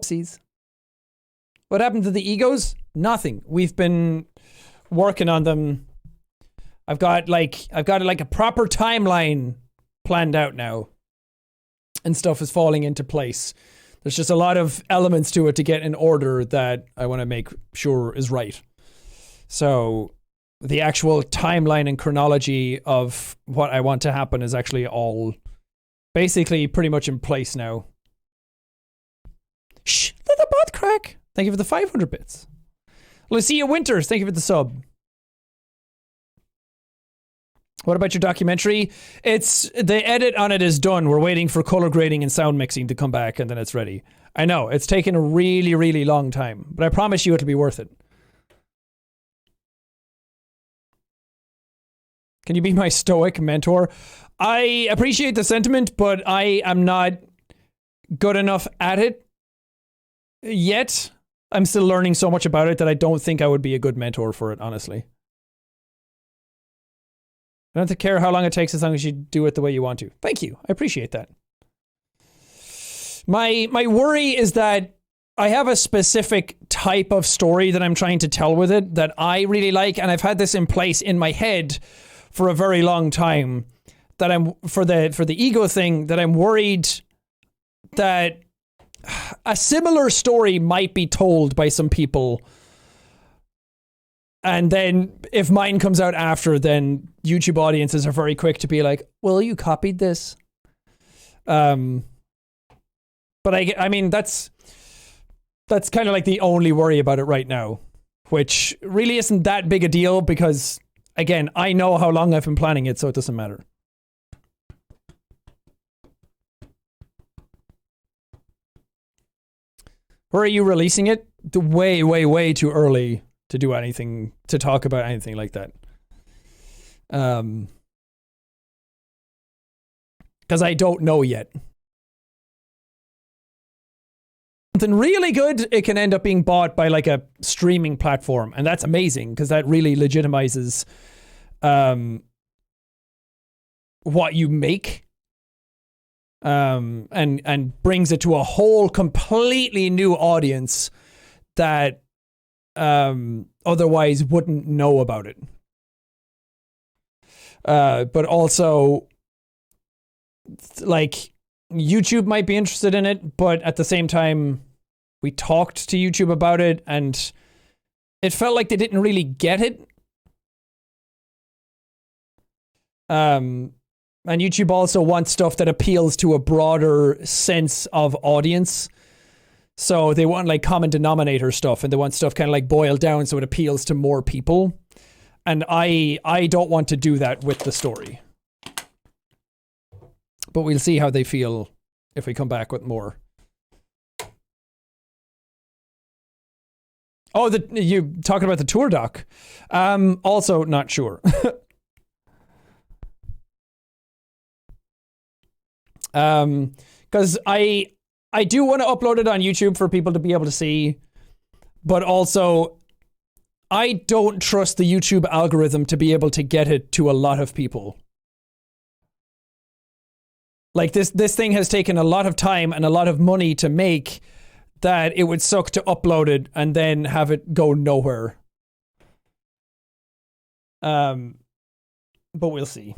Oopsies. What happened to the egos? Nothing. We've been working on them. I've got like a proper timeline planned out now. And stuff is falling into place. There's just a lot of elements to it to get in order that I want to make sure is right. So the actual timeline and chronology of what I want to happen is actually all basically pretty much in place now. Shh, let the bot crack. Thank you for the 500 bits. Lucia Winters, thank you for the sub. What about your documentary? It's the edit on it is done. We're waiting for color grading and sound mixing to come back and then it's ready. I know, it's taken a really, really long time, but I promise you it'll be worth it. Can you be my stoic mentor? I appreciate the sentiment, but I am not good enough at it yet. I'm still learning so much about it that I don't think I would be a good mentor for it, honestly. I don't care how long it takes as long as you do it the way you want to. Thank you. I appreciate that. My worry is that I have a specific type of story that I'm trying to tell with it that I really like, and I've had this in place in my head for a very long time. That I'm for the ego thing, that I'm worried that a similar story might be told by some people. And then if mine comes out after, then YouTube audiences are very quick to be like, well, you copied this. But I mean, that's kind of like the only worry about it right now, which really isn't that big a deal because, again, I know how long I've been planning it, so it doesn't matter. Where are you releasing it? Way, way, way too early to do anything, to talk about anything like that. Because I don't know yet. Something really good, it can end up being bought by like a streaming platform, and that's amazing because that really legitimizes what you make. And brings it to a whole completely new audience that otherwise wouldn't know about it. But also, like, YouTube might be interested in it, but at the same time, we talked to YouTube about it, and it felt like they didn't really get it. And YouTube also wants stuff that appeals to a broader sense of audience. So they want like common denominator stuff, and they want stuff kind of like boiled down so it appeals to more people. And I don't want to do that with the story. But we'll see how they feel if we come back with more. Oh, you talking about the tour doc? Also not sure. Because I do want to upload it on YouTube for people to be able to see, but also I don't trust the YouTube algorithm to be able to get it to a lot of people. Like this thing has taken a lot of time and a lot of money to make, that it would suck to upload it and then have it go nowhere. But we'll see.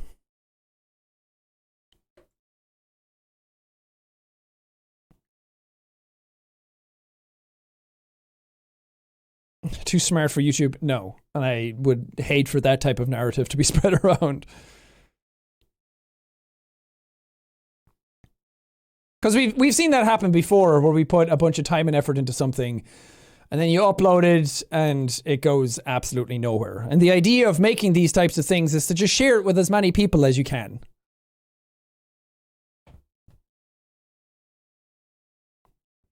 Too smart for YouTube? No. And I would hate for that type of narrative to be spread around. Because we've seen that happen before, where we put a bunch of time and effort into something, and then you upload it, and it goes absolutely nowhere. And the idea of making these types of things is to just share it with as many people as you can.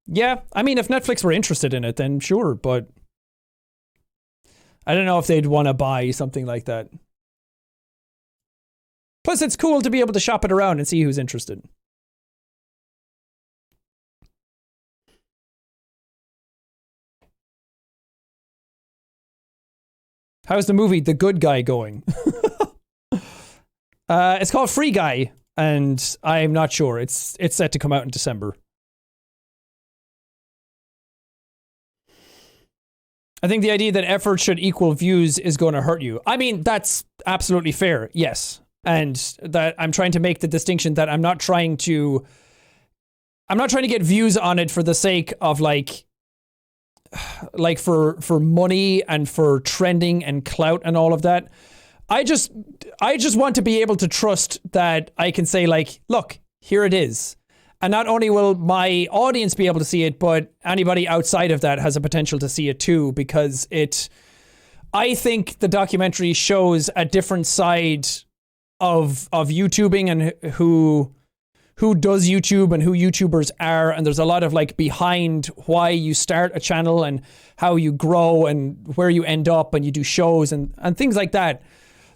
Yeah, I mean, if Netflix were interested in it, then sure, but I don't know if they'd want to buy something like that. Plus, it's cool to be able to shop it around and see who's interested. How's the movie The Good Guy going? It's called Free Guy, and I'm not sure. It's set to come out in December. I think the idea that effort should equal views is going to hurt you. I mean, that's absolutely fair. Yes. And that I'm trying to make the distinction that I'm not trying to get views on it for the sake of like for money and for trending and clout and all of that. I just want to be able to trust that I can say like, look, here it is. And not only will my audience be able to see it, but anybody outside of that has a potential to see it too, because I think the documentary shows a different side of YouTubing and who does YouTube and who YouTubers are. And there's a lot of like behind why you start a channel and how you grow and where you end up and you do shows and things like that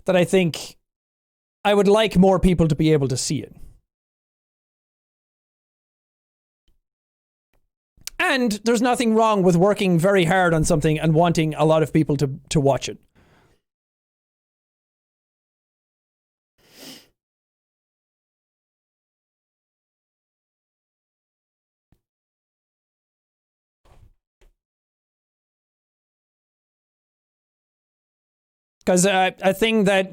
I think I would like more people to be able to see it. And there's nothing wrong with working very hard on something and wanting a lot of people to watch it. Because a thing that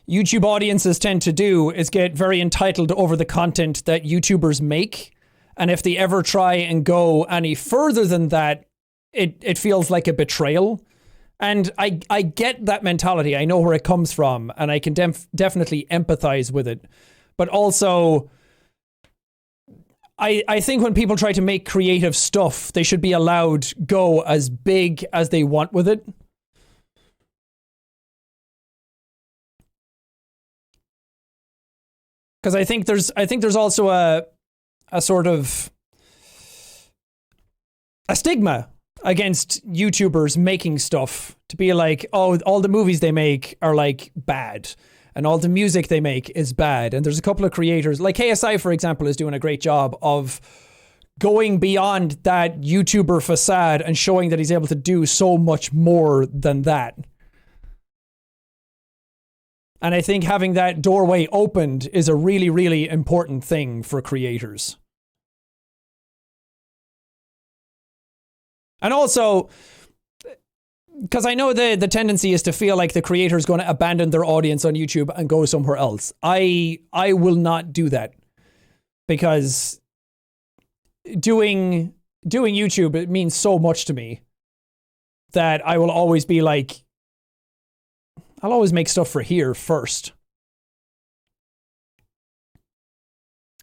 YouTube audiences tend to do is get very entitled over the content that YouTubers make. And if they ever try and go any further than that, it feels like a betrayal. And I get that mentality. I know where it comes from, and I can definitely empathize with it. But also, I think when people try to make creative stuff, they should be allowed go as big as they want with it. Because I think there's also a sort of a stigma against YouTubers making stuff to be like, oh, all the movies they make are like bad and all the music they make is bad. And there's a couple of creators like KSI, for example, is doing a great job of going beyond that YouTuber facade and showing that he's able to do so much more than that. And I think having that doorway opened is a really, really important thing for creators. And also, because I know the tendency is to feel like the creator is going to abandon their audience on YouTube and go somewhere else. I will not do that, because doing YouTube, it means so much to me that I will always be like, I'll always make stuff for here first.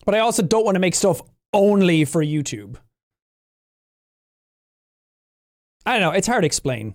But I also don't want to make stuff only for YouTube. I don't know, it's hard to explain.